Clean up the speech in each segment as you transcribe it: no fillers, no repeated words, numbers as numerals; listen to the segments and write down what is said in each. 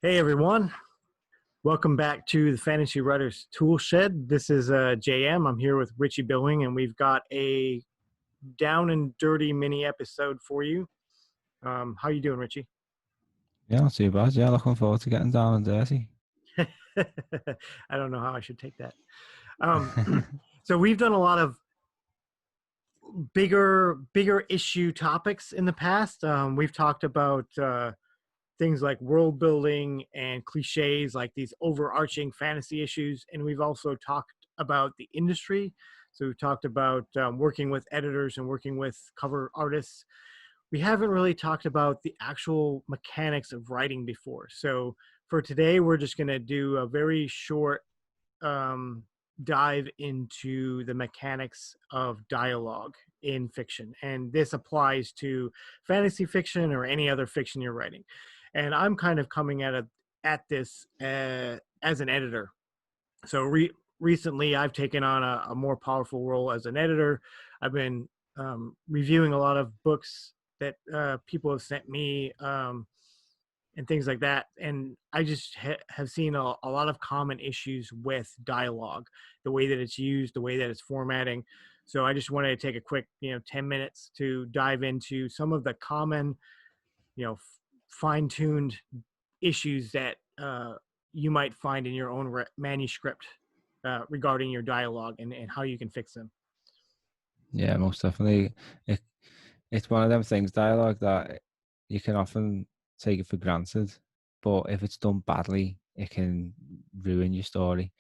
Hey everyone, welcome back to the Fantasy Writers Toolshed. This is JM. I'm here with Richie Billing, and we've got a down and dirty mini episode for you. How you doing, Richie? Yeah, not too bad. Yeah, looking forward to getting down and dirty. I don't know how I should take that. So we've done a lot of bigger issue topics in the past. We've talked about things like world building and cliches, like these overarching fantasy issues. And we've also talked about the industry. So we've talked about working with editors and working with cover artists. We haven't really talked about the actual mechanics of writing before. So for today, we're just going to do a very short dive into the mechanics of dialogue in fiction. And this applies to fantasy fiction or any other fiction you're writing. And I'm kind of coming at this as an editor. So recently, I've taken on a more powerful role as an editor. I've been reviewing a lot of books that people have sent me and things like that. And I just have seen a lot of common issues with dialogue, the way that it's used, the way that it's formatting. So I just wanted to take a quick, 10 minutes to dive into some of the common, fine-tuned issues that you might find in your own manuscript regarding your dialogue and how you can fix them. Yeah, most definitely. It's one of them things, dialogue, that you can often take it for granted, but if it's done badly, it can ruin your story.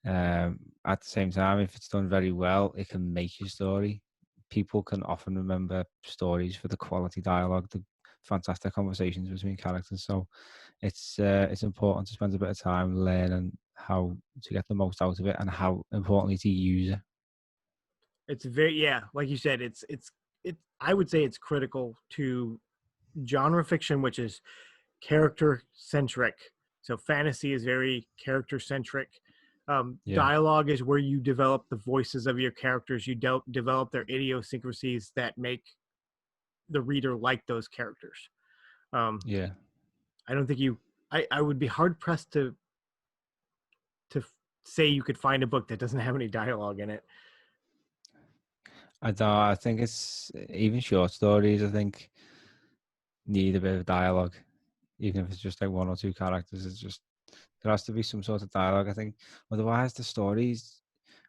At the same time, if it's done very well, it can make your story. People can often remember stories for the quality dialogue, the fantastic conversations between characters. So it's important to spend a bit of time learning how to get the most out of it and how importantly to use it. It's like you said, it's I would say it's critical to genre fiction, which is character centric. So fantasy is very character centric. Dialogue is where you develop the voices of your characters. You develop their idiosyncrasies that make the reader like those characters. I don't think I would be hard pressed to say you could find a book that doesn't have any dialogue in it. I think it's even short stories, I think, need a bit of dialogue, even if it's just like one or two characters. It's just, there has to be some sort of dialogue, I think. Otherwise, the stories,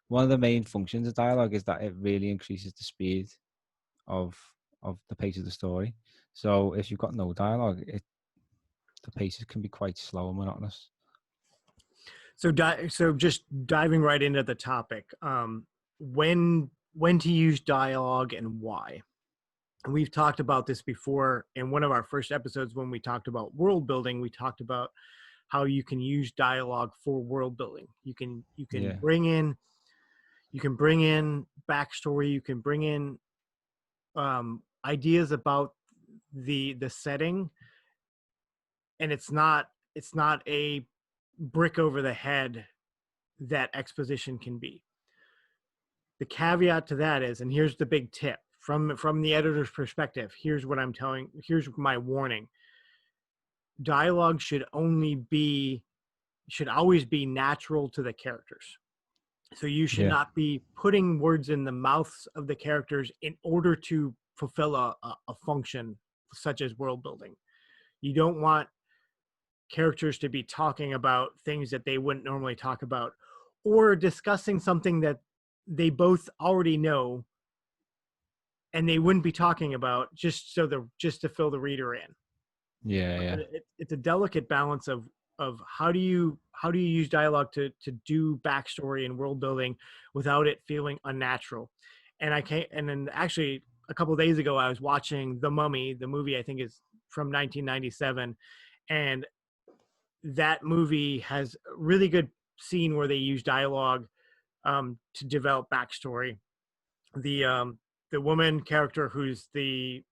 one of the main functions of dialogue is that it really increases the speed of the pace of the story. So if you've got no dialogue, the paces can be quite slow and monotonous. So just diving right into the topic, when to use dialogue and why. And we've talked about this before in one of our first episodes when we talked about world building. We talked about how you can use dialogue for world building. You can bring in backstory. You can bring in ideas about the setting, and it's not a brick over the head that exposition can be. The caveat to that is, and here's the big tip from the editor's perspective, here's my warning. Dialogue should always be natural to the characters. So you should not be putting words in the mouths of the characters in order to fulfill a function such as world building. You don't want characters to be talking about things that they wouldn't normally talk about, or discussing something that they both already know and they wouldn't be talking about just to fill the reader in. It's a delicate balance of how do you use dialogue to do backstory and world building without it feeling unnatural. And then actually a couple of days ago I was watching The Mummy, the movie I think is from 1997, and that movie has a really good scene where they use dialogue to develop backstory. The woman character who's the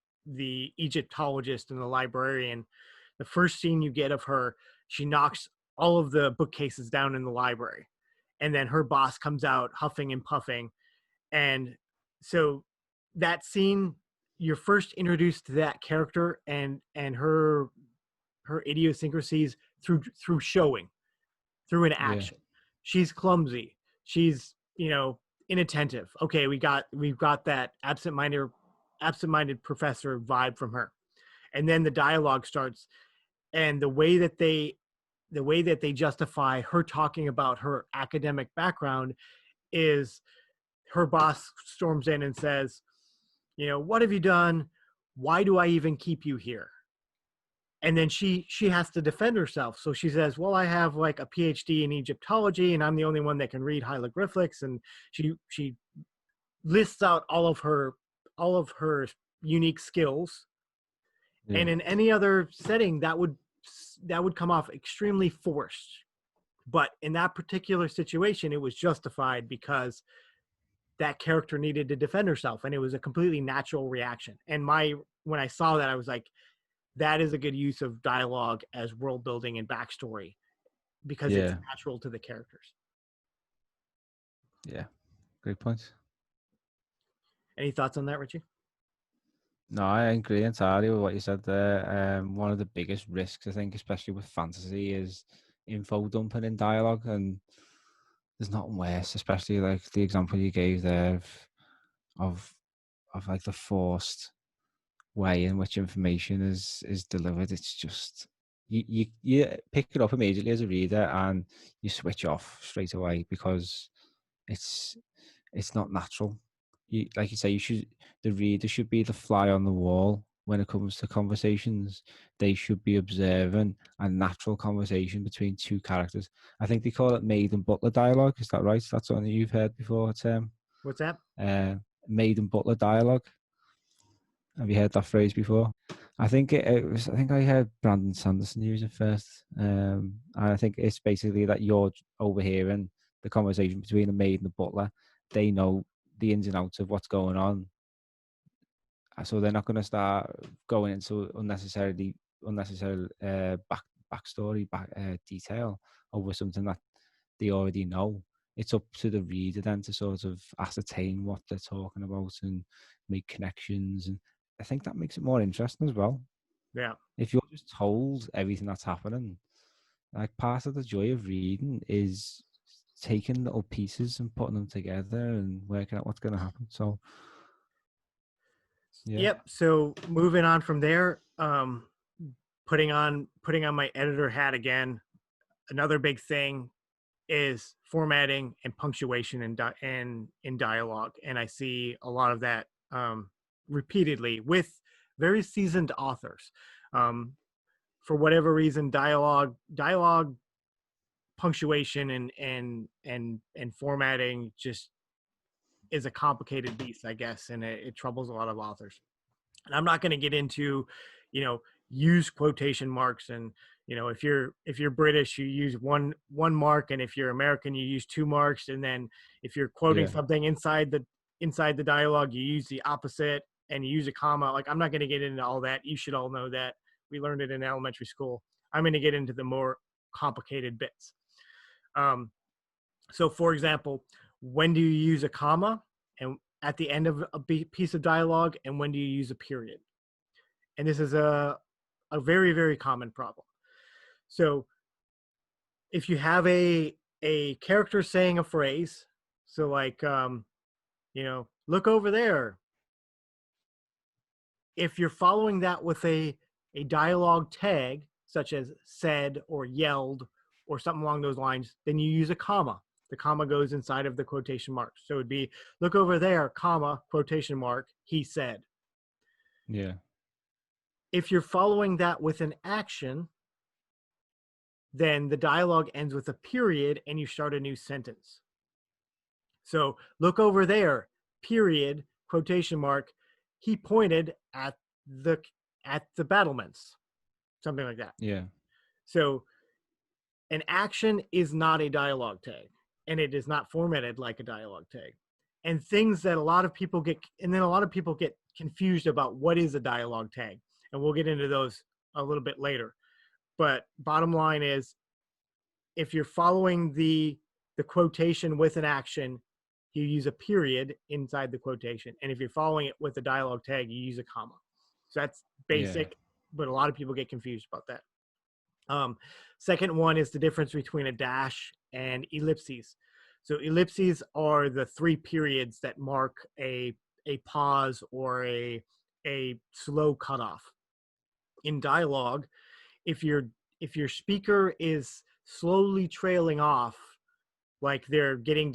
Egyptologist and the librarian, the first scene you get of her, she knocks all of the bookcases down in the library, and then her boss comes out huffing and puffing. And so that scene, you're first introduced to that character and her idiosyncrasies through showing, through an Yeah. action. She's clumsy. She's, inattentive. Okay, we've got that absent-minded professor vibe from her. And then the dialogue starts, and the way that they justify her talking about her academic background is her boss storms in and says, what have you done? Why do I even keep you here? And then she has to defend herself. So she says, well, I have like a PhD in Egyptology and I'm the only one that can read hieroglyphics. And she lists out all of her unique skills. Yeah. And in any other setting that would come off extremely forced. But in that particular situation, it was justified because that character needed to defend herself, and it was a completely natural reaction. And when I saw that, I was like, that is a good use of dialogue as world building and backstory because it's Yeah. natural to the characters. Yeah. Great point. Any thoughts on that, Richie? No, I agree entirely with what you said there. One of the biggest risks, I think, especially with fantasy, is info dumping in dialogue, and there's nothing worse, especially like the example you gave there of like the forced way in which information is delivered. It's just you pick it up immediately as a reader and you switch off straight away because it's not natural. Like you say, the reader should be the fly on the wall when it comes to conversations. They should be observing a natural conversation between two characters. I think they call it maid and butler dialogue. Is that right? That's something you've heard before, Tim? What's that? Maid and butler dialogue. Have you heard that phrase before? I think it was. I think I heard Brandon Sanderson use it first. And I think it's basically that you're overhearing the conversation between the maid and the butler. They know the ins and outs of what's going on, so they're not going to start going into unnecessary backstory, detail over something that they already know. It's up to the reader then to sort of ascertain what they're talking about and make connections. And I think that makes it more interesting as well. Yeah. If you're just told everything that's happening, like part of the joy of reading is taking little pieces and putting them together and working out what's going to happen. So, yeah. Yep. So moving on from there, putting on my editor hat again. Another big thing is formatting and punctuation in dialogue, and I see a lot of that repeatedly with very seasoned authors. For whatever reason, dialogue, punctuation, and formatting just is a complicated beast, I guess, and it troubles a lot of authors. And I'm not going to get into, use quotation marks, and if you're British, you use one mark, and if you're American, you use two marks, and then if you're quoting something inside the dialogue, you use the opposite and you use a comma. Like, I'm not going to get into all that. You should all know that. We learned it in elementary school. I'm going to get into the more complicated bits. So for example, when do you use a comma and at the end of a piece of dialogue, and when do you use a period? And this is a very, very common problem. So if you have a character saying a phrase, so like, look over there. If you're following that with a dialogue tag, such as said or yelled or something along those lines, then you use a comma. The comma goes inside of the quotation marks. So it would be, look over there, comma, quotation mark, he said. Yeah. If you're following that with an action, then the dialogue ends with a period and you start a new sentence. So look over there, period, quotation mark, he pointed at the battlements, something like that. Yeah. So an action is not a dialogue tag, and it is not formatted like a dialogue tag. And things that a lot of people get confused about what is a dialogue tag. And we'll get into those a little bit later. But bottom line is, if you're following the the quotation with an action, you use a period inside the quotation. And if you're following it with a dialogue tag, you use a comma. So that's Yeah. basic, but a lot of people get confused about that. Second one is the difference between a dash and ellipses. So ellipses are the 3 periods that mark a pause or a slow cutoff. In dialogue, if your speaker is slowly trailing off, like they're getting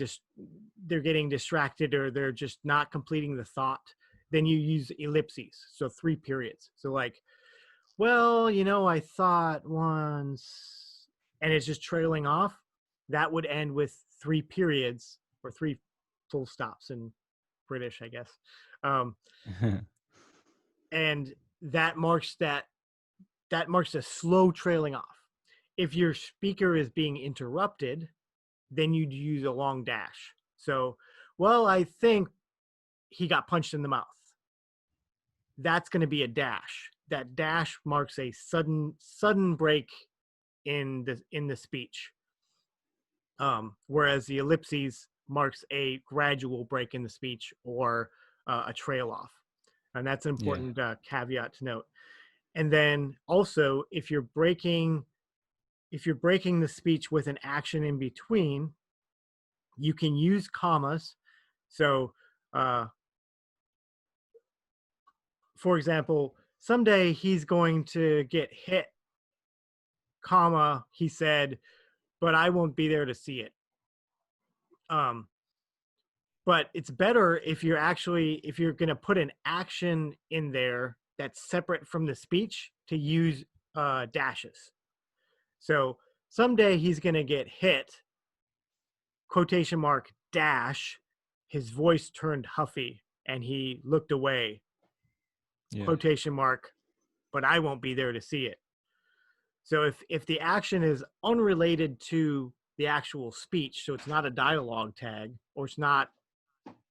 distracted, or they're just not completing the thought, then you use ellipses, so 3 periods. So like, well, I thought once, and it's just trailing off, that would end with 3 periods, or 3 full stops in British, I guess. um, and that marks a slow trailing off. If your speaker is being interrupted, then you'd use a long dash. So, well, I think he got punched in the mouth. That's going to be a dash. That dash marks a sudden break in the speech. Whereas the ellipses marks a gradual break in the speech, or a trail off. And that's an Yeah. important caveat to note. And then also, if you're breaking the speech with an action in between, you can use commas. So, for example, someday he's going to get hit, comma, he said, but I won't be there to see it. But it's better if you're going to put an action in there that's separate from the speech, to use dashes. So someday he's going to get hit, quotation mark, dash, his voice turned huffy and he looked away, Yeah. quotation mark, but I won't be there to see it. So if the action is unrelated to the actual speech, so it's not a dialogue tag, or it's not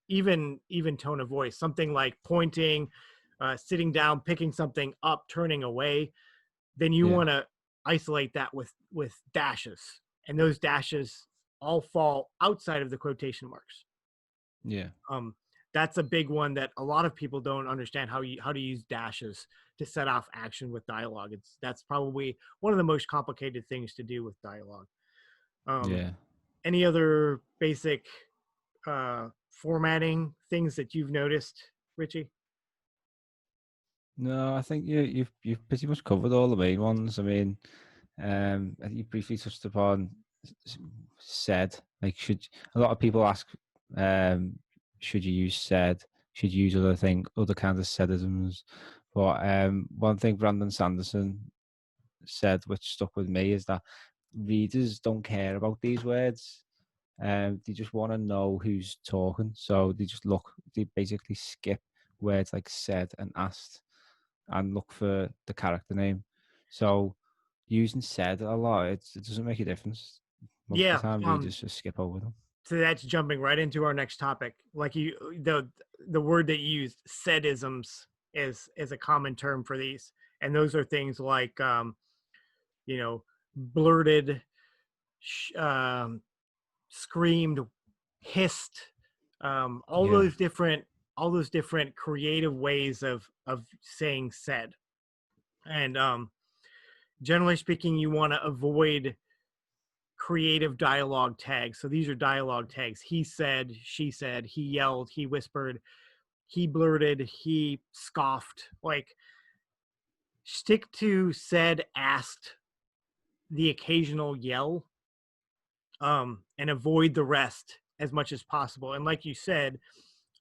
even tone of voice, something like pointing, sitting down, picking something up, turning away, then you Yeah. want to isolate that with dashes. And those dashes all fall outside of the quotation marks. Yeah. That's a big one that a lot of people don't understand, how to use dashes to set off action with dialogue. That's probably one of the most complicated things to do with dialogue. Yeah. Any other basic formatting things that you've noticed, Richie? No, I think you've pretty much covered all the main ones. I mean, I think you briefly touched upon said. Like, a lot of people ask, should you use said? Should you use other kinds of saidisms? But one thing Brandon Sanderson said, which stuck with me, is that readers don't care about these words. They just want to know who's talking, so they basically skip words like said and asked, and look for the character name. So using said a lot, it doesn't make a difference. Most of Yeah. the time, readers just skip over them. So that's jumping right into our next topic. Like, the word that you used, saidisms, is a common term for these, and those are things like blurted, screamed, hissed, all Yeah, those different creative ways of saying said. And generally speaking, you want to avoid creative dialogue tags. So these are dialogue tags. He said, she said, he yelled, he whispered, he blurted, he scoffed. Like, stick to said, asked, the occasional yell, and avoid the rest as much as possible. And like you said,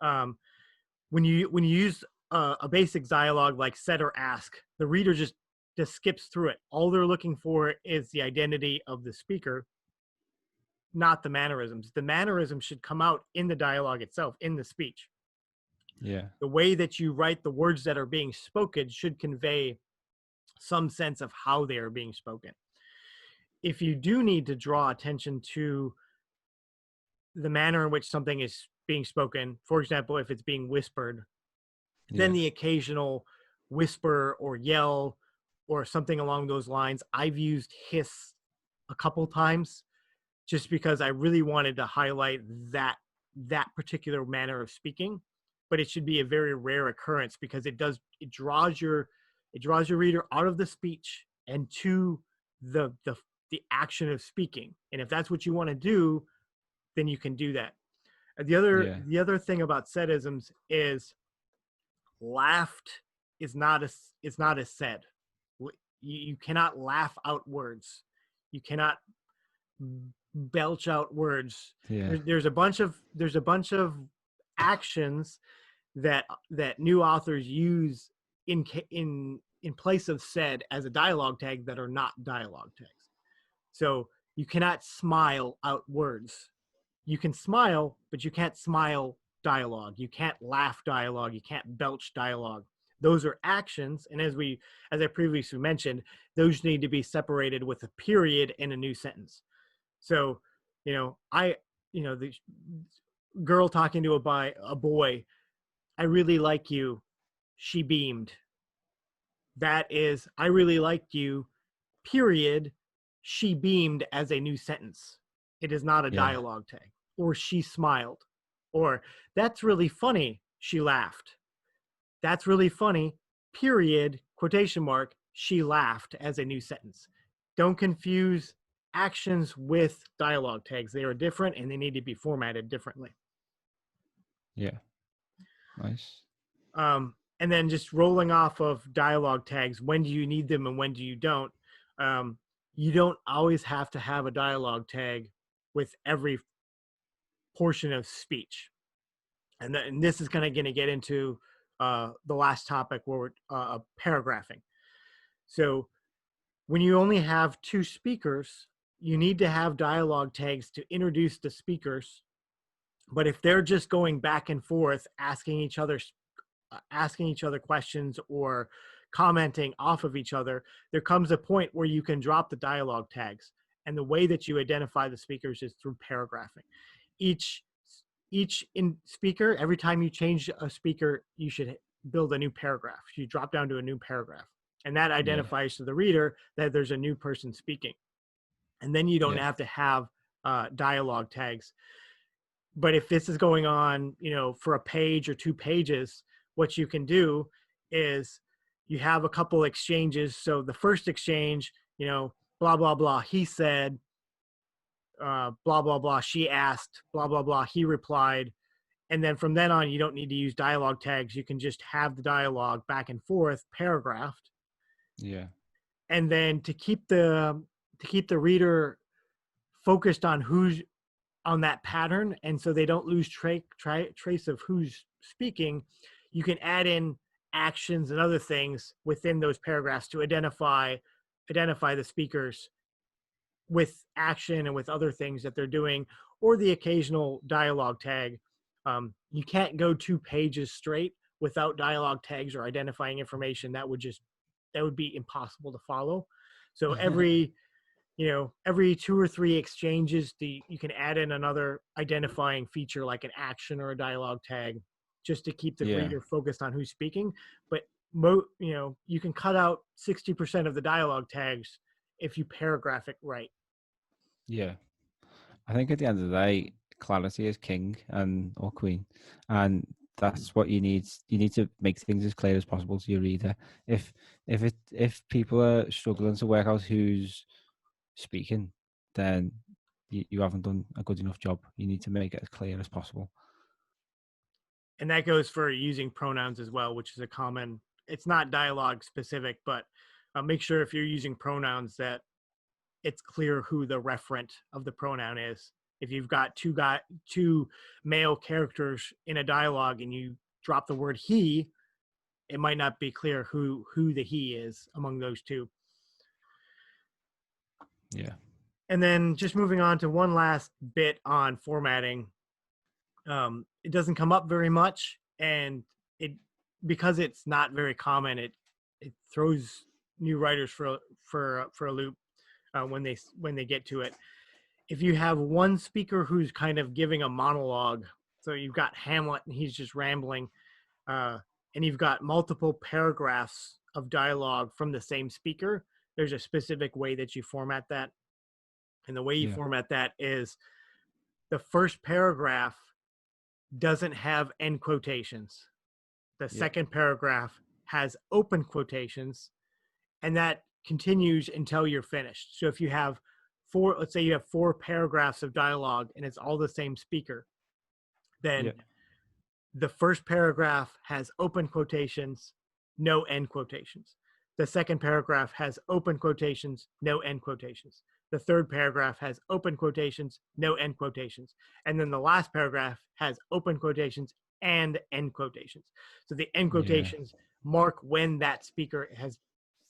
when you use a basic dialogue like said or ask, the reader just skips through it. All they're looking for is the identity of the speaker, not the mannerisms. The mannerisms should come out in the dialogue itself, in the speech. yeah, The way that you write the words that are being spoken should convey some sense of how they are being spoken. If you do need to draw attention to the manner in which something is being spoken, for example, if it's being whispered, then yeah, the occasional whisper or yell or something along those lines. I've used hiss a couple times just because I really wanted to highlight that particular manner of speaking. But it should be a very rare occurrence because it draws your reader out of the speech and to the action of speaking. And if that's what you want to do, then you can do that. Yeah. The other thing about saidisms is laughed is not a said. You cannot laugh out words. You cannot belch out words. Yeah. There's a bunch of actions that new authors use in place of said as a dialogue tag that are not dialogue tags. So you cannot smile out words. You can smile, but you can't smile dialogue. You can't laugh dialogue. You can't belch dialogue. Those are actions, and as I previously mentioned, those need to be separated with a period in a new sentence. So, the girl talking to a boy, I really like you. She beamed. That is, I really liked you, period. She beamed as a new sentence. It is not a Yeah. dialogue tag. Or she smiled. Or that's really funny. She laughed. That's really funny, period, quotation mark, she laughed as a new sentence. Don't confuse actions with dialogue tags. They are different and they need to be formatted differently. Yeah. Nice. And then just rolling off of dialogue tags, when do you need them and when do you don't? You don't always have to have a dialogue tag with every portion of speech. And this is kind of going to get into the last topic where we're paragraphing. So when you only have two speakers, you need to have dialogue tags to introduce the speakers. But if they're just going back and forth, asking each other questions or commenting off of each other, there comes a point where you can drop the dialogue tags. And the way that you identify the speakers is through paragraphing. Each speaker, every time you change a speaker, you should build a new paragraph. You drop down to a new paragraph. And that identifies to the reader that there's a new person speaking. And then you don't have to have dialogue tags. But if this is going on, for a page or 2 pages, what you can do is you have a couple exchanges. So the first exchange, blah, blah, blah, he said, blah, blah, blah, she asked, blah, blah, blah, he replied. And then from then on, you don't need to use dialogue tags. You can just have the dialogue back and forth paragraphed. Yeah. And then to keep the reader focused on who's on that pattern, and so they don't lose trace of who's speaking, you can add in actions and other things within those paragraphs to identify the speakers with action and with other things that they're doing, or the occasional dialogue tag. You can't go 2 pages straight without dialogue tags or identifying information. That would be impossible to follow. So every 2 or 3 exchanges, you can add in another identifying feature like an action or a dialogue tag, just to keep the reader focused on who's speaking. But you can cut out 60% of the dialogue tags if you paragraph it right. Yeah. I think at the end of the day, clarity is king or queen, and that's what you need. You need to make things as clear as possible to your reader. If people are struggling to work out who's speaking, then you haven't done a good enough job. You need to make it as clear as possible. And that goes for using pronouns as well, which is it's not dialogue specific, but make sure if you're using pronouns that it's clear who the referent of the pronoun is. If you've got two male characters in a dialogue and you drop the word he, it might not be clear who the he is among those two. Yeah. And then just moving on to one last bit on formatting. It doesn't come up very much, and because it's not very common, it throws new writers for a loop when they get to it. If you have one speaker who's kind of giving a monologue, so you've got Hamlet and he's just rambling, and you've got multiple paragraphs of dialogue from the same speaker, there's a specific way that you format that. And the way you Yeah. format that is the first paragraph doesn't have end quotations. The Yeah. second paragraph has open quotations, and that continues until you're finished. So if you have let's say you have 4 paragraphs of dialogue and it's all the same speaker, Yeah. then the first paragraph has open quotations, no end quotations. The second paragraph has open quotations, no end quotations. The third paragraph has open quotations, no end quotations. And then the last paragraph has open quotations and end quotations. So the end Yeah. quotations mark when that speaker has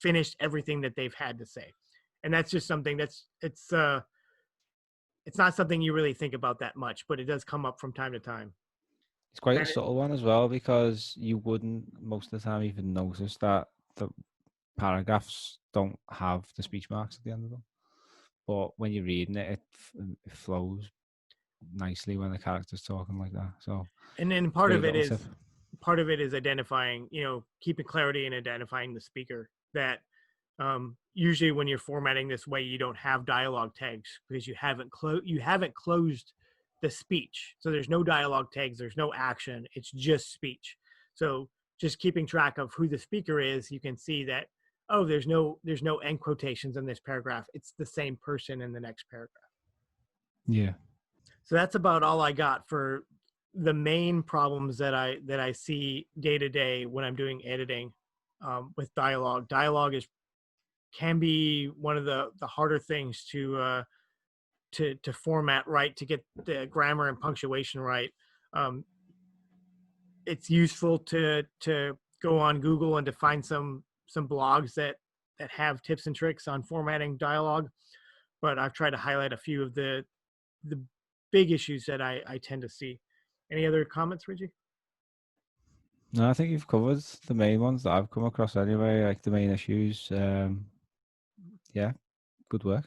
finished everything that they've had to say. And that's just something it's not something you really think about that much, but it does come up from time to time. It's quite a And subtle one as well, because you wouldn't most of the time even notice that the paragraphs don't have the speech marks at the end of them. But when you're reading it, it flows nicely when the character's talking like that. So then great little tip. part of it is identifying, keeping clarity and identifying the speaker. That usually when you're formatting this way, you don't have dialogue tags because you haven't closed the speech. So there's no dialogue tags, there's no action, it's just speech. So just keeping track of who the speaker is, you can see that, oh, there's no end quotations in this paragraph. It's the same person in the next paragraph. Yeah. So that's about all I got for the main problems that I see day to day when I'm doing editing with dialogue. Dialogue can be one of the harder things to format right, to get the grammar and punctuation right. It's useful to go on Google and to find some blogs that have tips and tricks on formatting dialogue. But I've tried to highlight a few of the big issues that I tend to see. Any other comments, Reggie? No, I think you've covered the main ones that I've come across anyway, like the main issues. Yeah, good work.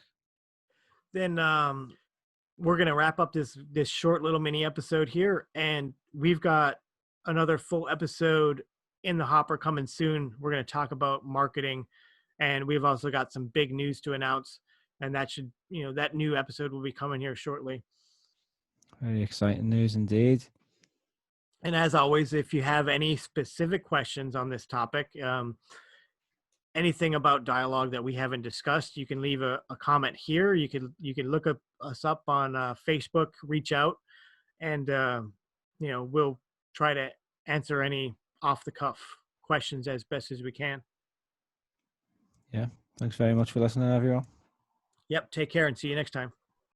Then we're gonna wrap up this short little mini episode here, and we've got another full episode in the hopper coming soon. We're gonna talk about marketing, and we've also got some big news to announce, and that should that new episode will be coming here shortly. Very exciting news indeed. And as always, if you have any specific questions on this topic, anything about dialogue that we haven't discussed, you can leave a comment here. You can look us up on Facebook, reach out, and we'll try to answer any off the cuff questions as best as we can. Yeah, thanks very much for listening, everyone. Yep, take care and see you next time.